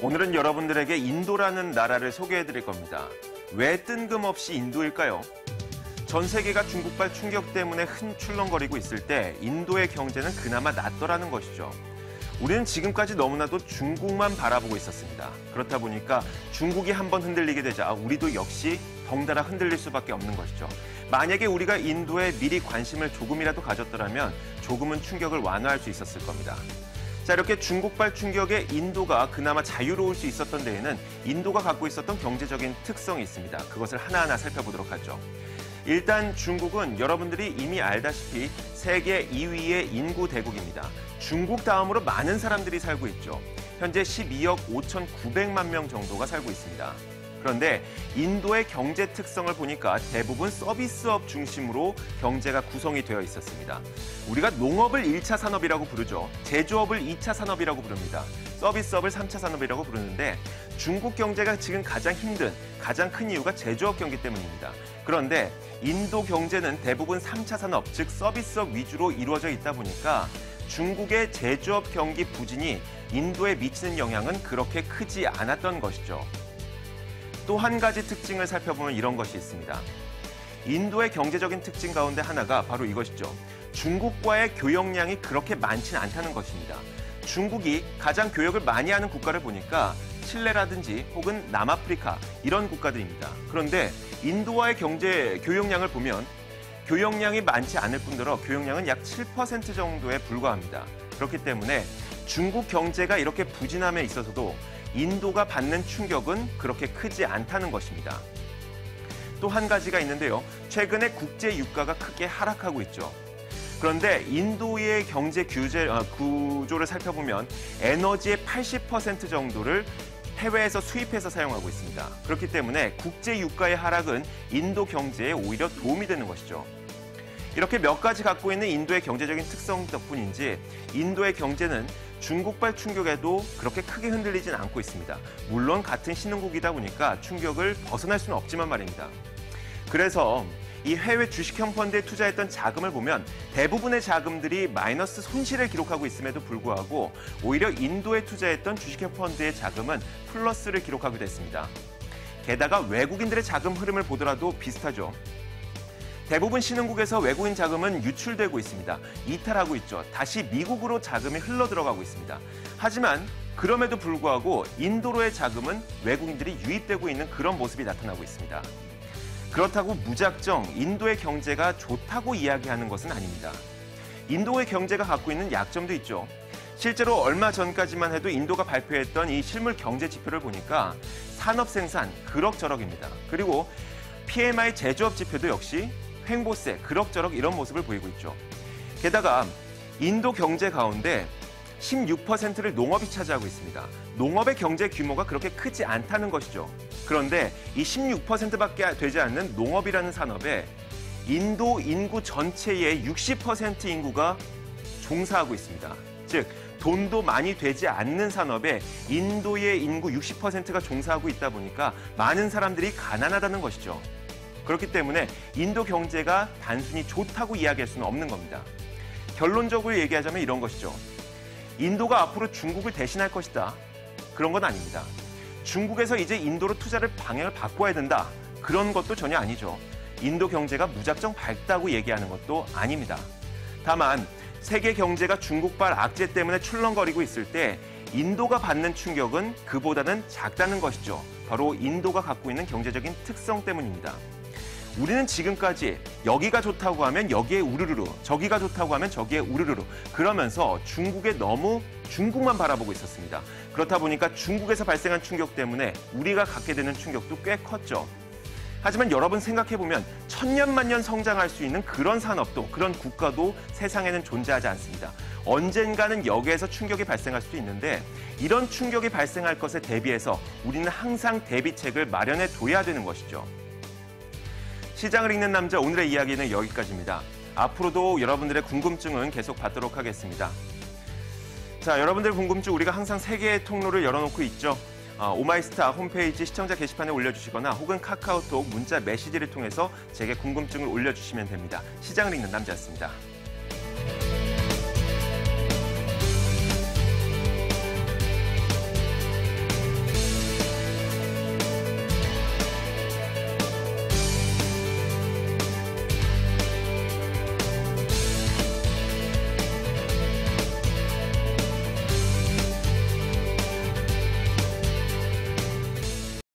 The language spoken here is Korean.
오늘은 여러분들에게 인도라는 나라를 소개해드릴 겁니다. 왜 뜬금없이 인도일까요? 전 세계가 중국발 충격 때문에 흔출렁거리고 있을 때 인도의 경제는 그나마 낫더라는 것이죠. 우리는 지금까지 너무나도 중국만 바라보고 있었습니다. 그렇다 보니까 중국이 한번 흔들리게 되자 우리도 역시 덩달아 흔들릴 수밖에 없는 것이죠. 만약에 우리가 인도에 미리 관심을 조금이라도 가졌더라면 조금은 충격을 완화할 수 있었을 겁니다. 자, 이렇게 중국발 충격에 인도가 그나마 자유로울 수 있었던 데에는 인도가 갖고 있었던 경제적인 특성이 있습니다. 그것을 하나하나 살펴보도록 하죠. 일단 중국은 여러분들이 이미 알다시피 세계 2위의 인구 대국입니다. 중국 다음으로 많은 사람들이 살고 있죠. 현재 12억 5,900만 명 정도가 살고 있습니다. 그런데 인도의 경제 특성을 보니까 대부분 서비스업 중심으로 경제가 구성이 되어 있었습니다. 우리가 농업을 1차 산업이라고 부르죠. 제조업을 2차 산업이라고 부릅니다. 서비스업을 3차 산업이라고 부르는데 중국 경제가 지금 가장 힘든, 가장 큰 이유가 제조업 경기 때문입니다. 그런데 인도 경제는 대부분 3차 산업, 즉 서비스업 위주로 이루어져 있다 보니까 중국의 제조업 경기 부진이 인도에 미치는 영향은 그렇게 크지 않았던 것이죠. 또 한 가지 특징을 살펴보면 이런 것이 있습니다. 인도의 경제적인 특징 가운데 하나가 바로 이것이죠. 중국과의 교역량이 그렇게 많지는 않다는 것입니다. 중국이 가장 교역을 많이 하는 국가를 보니까 칠레라든지 혹은 남아프리카 이런 국가들입니다. 그런데 인도와의 경제 교역량을 보면 교역량이 많지 않을 뿐더러 교역량은 약 7% 정도에 불과합니다. 그렇기 때문에 중국 경제가 이렇게 부진함에 있어서도 인도가 받는 충격은 그렇게 크지 않다는 것입니다. 또 한 가지가 있는데요. 최근에 국제 유가가 크게 하락하고 있죠. 그런데 인도의 경제 구조를 살펴보면 에너지의 80% 정도를 해외에서 수입해서 사용하고 있습니다. 그렇기 때문에 국제 유가의 하락은 인도 경제에 오히려 도움이 되는 것이죠. 이렇게 몇 가지 갖고 있는 인도의 경제적인 특성 덕분인지 인도의 경제는 중국발 충격에도 그렇게 크게 흔들리진 않고 있습니다. 물론 같은 신흥국이다 보니까 충격을 벗어날 수는 없지만 말입니다. 그래서 이 해외 주식형 펀드에 투자했던 자금을 보면 대부분의 자금들이 마이너스 손실을 기록하고 있음에도 불구하고 오히려 인도에 투자했던 주식형 펀드의 자금은 플러스를 기록하게 됐습니다. 게다가 외국인들의 자금 흐름을 보더라도 비슷하죠. 대부분 신흥국에서 외국인 자금은 유출되고 있습니다. 이탈하고 있죠. 다시 미국으로 자금이 흘러 들어가고 있습니다. 하지만 그럼에도 불구하고 인도로의 자금은 외국인들이 유입되고 있는 그런 모습이 나타나고 있습니다. 그렇다고 무작정 인도의 경제가 좋다고 이야기하는 것은 아닙니다. 인도의 경제가 갖고 있는 약점도 있죠. 실제로 얼마 전까지만 해도 인도가 발표했던 이 실물 경제 지표를 보니까 산업 생산 그럭저럭입니다. 그리고 PMI 제조업 지표도 역시 횡보세, 그럭저럭 이런 모습을 보이고 있죠. 게다가 인도 경제 가운데 16%를 농업이 차지하고 있습니다. 농업의 경제 규모가 그렇게 크지 않다는 것이죠. 그런데 이 16%밖에 되지 않는 농업이라는 산업에 인도 인구 전체의 60% 인구가 종사하고 있습니다. 즉, 돈도 많이 되지 않는 산업에 인도의 인구 60%가 종사하고 있다 보니까 많은 사람들이 가난하다는 것이죠. 그렇기 때문에 인도 경제가 단순히 좋다고 이야기할 수는 없는 겁니다. 결론적으로 얘기하자면 이런 것이죠. 인도가 앞으로 중국을 대신할 것이다. 그런 건 아닙니다. 중국에서 이제 인도로 투자를 방향을 바꿔야 된다. 그런 것도 전혀 아니죠. 인도 경제가 무작정 밝다고 얘기하는 것도 아닙니다. 다만 세계 경제가 중국발 악재 때문에 출렁거리고 있을 때 인도가 받는 충격은 그보다는 작다는 것이죠. 바로 인도가 갖고 있는 경제적인 특성 때문입니다. 우리는 지금까지 여기가 좋다고 하면 여기에 우르르르, 저기가 좋다고 하면 저기에 우르르르 그러면서 중국에 너무 중국만 바라보고 있었습니다. 그렇다 보니까 중국에서 발생한 충격 때문에 우리가 갖게 되는 충격도 꽤 컸죠. 하지만 여러분 생각해보면 천년만년 성장할 수 있는 그런 산업도, 그런 국가도 세상에는 존재하지 않습니다. 언젠가는 여기에서 충격이 발생할 수도 있는데 이런 충격이 발생할 것에 대비해서 우리는 항상 대비책을 마련해 둬야 되는 것이죠. 시장을 읽는 남자 오늘의 이야기는 여기까지입니다. 앞으로도 여러분들의 궁금증은 계속 받도록 하겠습니다. 자, 여러분들의 궁금증 우리가 항상 3개의 통로를 열어놓고 있죠. 오마이스타 홈페이지 시청자 게시판에 올려주시거나 혹은 카카오톡 문자 메시지를 통해서 제게 궁금증을 올려주시면 됩니다. 시장을 읽는 남자였습니다.